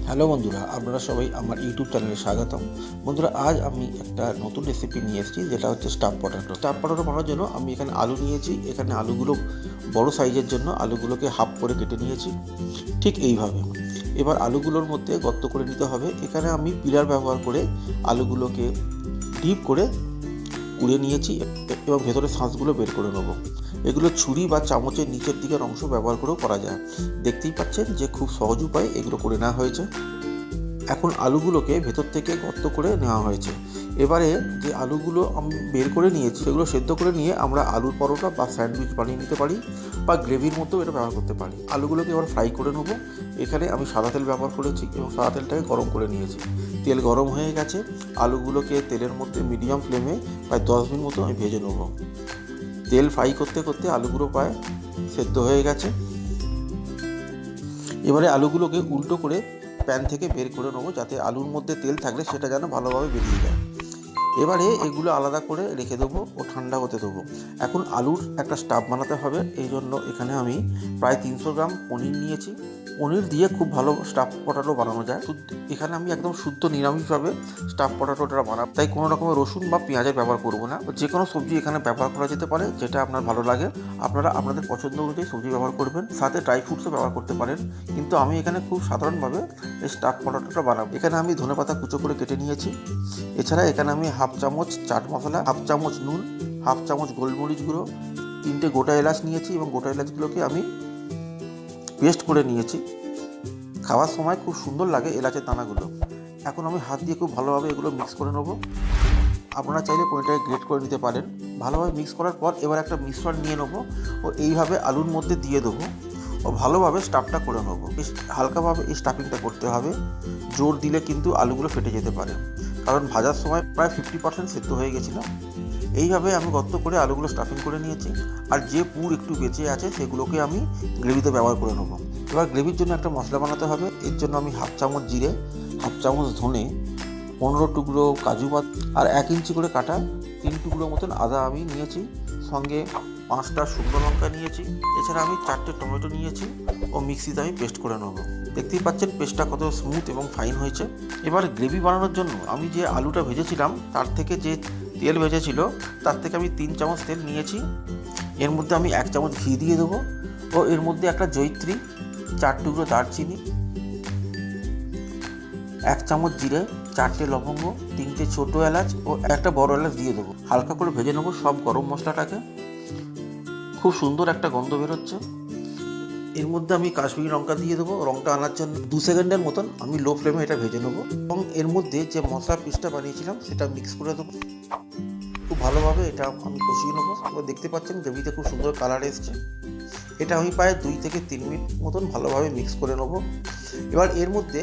Hello বন্ধুরা, আপনারা সবাই আমার ইউটিউব চ্যানেলে স্বাগতম। বন্ধুরা, আজ আমি একটা নতুন রেসিপি নিয়ে এসেছি, যেটা হচ্ছে স্টাফ পটেটো। স্টাফ পটেটো বানানোর জন্য আমি এখানে আলু নিয়েছি। এখানে আলুগুলো বড় সাইজের জন্য আলুগুলোকে হাফ করে কেটে নিয়েছি, ঠিক এইভাবে। এবার আলুগুলোর মধ্যে গর্ত করে নিতে হবে। এখানে আমি পিলার ব্যবহার করে আলুগুলোকে ডিপ করে কুড়ে নিয়েছি এবং ভেতরে শাঁসগুলো বের করে নেবো। এগুলো ছুরি বা চামচের নিচের দিকের অংশ ব্যবহার করেও করা যায়। দেখতেই পাচ্ছেন যে খুব সহজ উপায়ে এগুলো করে নেওয়া হয়েছে। এখন আলুগুলোকে ভেতর থেকে গর্ত করে নেওয়া হয়েছে। এবারে যে আলুগুলো আমি বের করে নিয়েছি সেগুলো সেদ্ধ করে নিয়ে আমরা আলুর পরোটা বা স্যান্ডউইচ বানিয়ে নিতে পারি, বা গ্রেভির মধ্যেও এটা ব্যবহার করতে পারি। আলুগুলোকে এবার ফ্রাই করে নেবো। এখানে আমি সাদা তেল ব্যবহার করেছি এবং সাদা তেলটাকে গরম করে নিয়েছি। তেল গরম হয়ে গেছে। আলুগুলোকে তেলের মধ্যে মিডিয়াম ফ্লেমে প্রায় 10 মিনিট মতো আমি ভেজে নেবো। তেল ফ্রাই করতে করতে আলুগুলো প্রায় সেদ্ধ হয়ে গেছে। এবারে আলুগুলোকে উল্টো করে প্যান থেকে বের করে নেবো, যাতে আলুর মধ্যে তেল থাকলে সেটা যেন ভালোভাবে বেরিয়ে যায়। এবারে এগুলো আলাদা করে রেখে দেবো ও ঠান্ডা হতে দেবো। এখন আলুর একটা স্টাফ বানাতে হবে। এই জন্য এখানে আমি প্রায় 300 গ্রাম পনির নিয়েছি। পনির দিয়ে খুব ভালো স্টাফ পটাটো বানানো যায়। এখানে আমি একদম শুদ্ধ নিরামিষভাবে স্টাফ পটাটোটা বানাবো, তাই কোনো রকমের রসুন বা পেঁয়াজের ব্যবহার করবো না। যে কোনো সবজি এখানে ব্যবহার করা যেতে পারে, যেটা আপনার ভালো লাগে। আপনারা আপনাদের পছন্দ অনুযায়ী সবজি ব্যবহার করবেন, সাথে ড্রাই ফ্রুটসও ব্যবহার করতে পারেন। কিন্তু আমি এখানে খুব সাধারণভাবে এই স্টাফ পটাটোটা বানাবো। এখানে আমি ধনেপাতা কুচো করে কেটে নিয়েছি। এছাড়া এখানে আমি হাফ চামচ চাট মশলা, হাফ চামচ নুন, হাফ চামচ গোলমরিচ গুঁড়ো, 3টে গোটা এলাচ নিয়েছি এবং গোটা এলাচগুলোকে আমি পেস্ট করে নিয়েছি। খাওয়ার সময় খুব সুন্দর লাগে এলাচের দানাগুলো। এখন আমি হাত দিয়ে খুব ভালোভাবে এগুলো মিক্স করে নেবো। আপনারা চাইলে পনিরটাকে গ্রেট করে নিতে পারেন। ভালোভাবে মিক্স করার পর এবার একটা মিশ্রণ নিয়ে নেবো ও এইভাবে আলুর মধ্যে দিয়ে দেবো ও ভালোভাবে স্টাফটা করে নেবো। হালকাভাবে এই স্টাফিংটা করতে হবে। জোর দিলে কিন্তু আলুগুলো ফেটে যেতে পারে, কারণ ভাজার সময় প্রায় 50% সেদ্ধ হয়ে গেছিলো। এইভাবে আমি গর্ত করে আলুগুলো স্টাফিং করে নিয়েছি। আর যে পুর একটু বেঁচে আছে সেগুলোকে আমি গ্রেভিতে ব্যবহার করে নেবো। এবার গ্রেভির জন্য একটা মশলা বানাতে হবে। এর জন্য আমি হাফ চামচ জিরে, হাফ চামচ ধনে, 15 টুকরো কাজু বাদাম আর 1 ইঞ্চি করে কাটা 3 টুকরো মতন আদা আমি নিয়েছি। সঙ্গে 5টা শুকনো লঙ্কা নিয়েছি। এছাড়া আমি 4টে টমেটো নিয়েছি ও মিক্সিতে আমি পেস্ট করে নেবো। দেখতেই পাচ্ছেন পেস্টটা কত স্মুথ এবং ফাইন হয়েছে। এবার গ্রেভি বানানোর জন্য আমি যে আলুটা ভেজেছিলাম তার থেকে যে তেল ভেজেছিল তার থেকে আমি 3 চামচ তেল নিয়েছি। এর মধ্যে আমি 1 চামচ ঘি দিয়ে দেবো ও এর মধ্যে একটা জয়িত্রী, 4 টুকরো দারচিনি, 1 চামচ জিরে, 4টে লবঙ্গ, 3টে ছোটো এলাচ ও একটা বড় এলাচ দিয়ে দেবো। হালকা করে ভেজে নেবো সব গরম মশলাটাকে। খুব সুন্দর একটা গন্ধ বেরোচ্ছে। এর মধ্যে আমি কাশ্মীরি লঙ্কা দিয়ে দেবো। রঙটা আনার জন্য 2 সেকেন্ডের মতন আমি লো ফ্লেমে এটা ভেজে নেবো এবং এর মধ্যে যে মশলা পিসটা বানিয়েছিলাম সেটা মিক্স করে দেবো। খুব ভালোভাবে এটা আমি কষিয়ে নেবো। এবার দেখতে পাচ্ছেন গ্রেভিতে খুব সুন্দর কালার এসছে। এটা আমি প্রায় 2 থেকে 3 মিনিট মতন ভালোভাবে মিক্স করে নেবো। এবার এর মধ্যে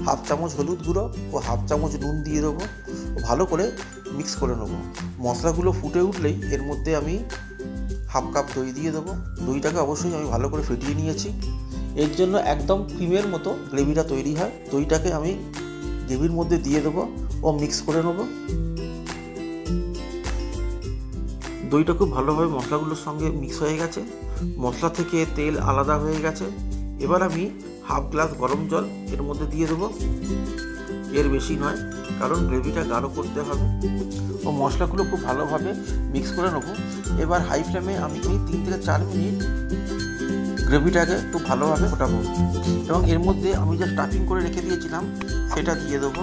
হাফ চামচ হলুদ গুঁড়ো ও হাফ চামচ নুন দিয়ে দেবো। ভালো করে মিক্স করে নেবো। মশলাগুলো ফুটে উঠলেই এর মধ্যে আমি হাফ কাপ দই দিয়ে দেবো। দইটাকে অবশ্যই আমি ভালো করে ফেটিয়ে নিয়েছি। এর জন্য একদম ক্রিমের মতো গ্রেভিটা তৈরি হয়। দইটাকে আমি গ্রেভির মধ্যে দিয়ে দেবো ও মিক্স করে নেবো। দইটা খুব ভালোভাবে মশলাগুলোর সঙ্গে মিক্স হয়ে গেছে। মশলা থেকে তেল আলাদা হয়ে গেছে। এবার আমি হাফ গ্লাস গরম জল এর মধ্যে দিয়ে দেবো। এর বেশি নয়, কারণ গ্রেভিটা গাঢ় করতে হবে। ও মশলাগুলো খুব ভালোভাবে মিক্স করে নেবো। এবার হাই ফ্লেমে আমি 3 থেকে 4 মিনিট গ্রেভিটাকে খুব ভালোভাবে ফোটাবো এবং এর মধ্যে আমি যে স্টাফিং করে রেখে দিয়েছিলাম সেটা দিয়ে দেবো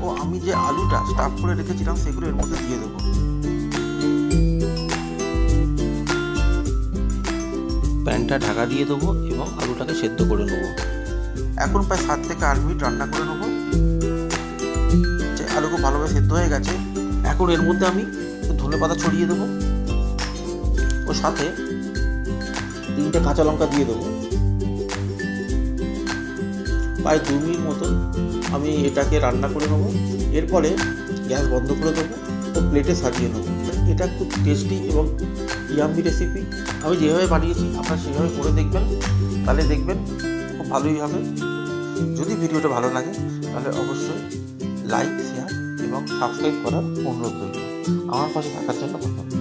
ও আমি যে আলুটা স্টাফ করে রেখেছিলাম সেগুলো এর মধ্যে দিয়ে দেবো। প্যানটা ঢাকা দিয়ে দেবো এবং আলুটাকে সেদ্ধ করে নেবো। এখন প্রায় 7 থেকে 8 মিনিট রান্না করে নেবো। আলু খুব ভালোভাবে সেদ্ধ হয়ে গেছে। এখন এর মধ্যে আমি ধনেপাতা ছড়িয়ে দেবো ও সাথে 3টে কাঁচা লঙ্কা দিয়ে দেবো। প্রায় 2 মিনিট মতন আমি এটাকে রান্না করে নেবো। এরপরে গ্যাস বন্ধ করে দেবো ও প্লেটে সাজিয়ে নেবো। এটা খুব টেস্টি এবং ইয়াম্মি রেসিপি। আমি যেভাবে বানিয়েছি আপনারা সেভাবে করে দেখবেন, তাহলে দেখবেন খুব ভালোই হবে। যদি ভিডিওটা ভালো লাগে তাহলে অবশ্যই লাইক, শেয়ার এবং সাবস্ক্রাইব করার অনুরোধ রইল। আমার পাশে থাকার জন্য ধন্যবাদ।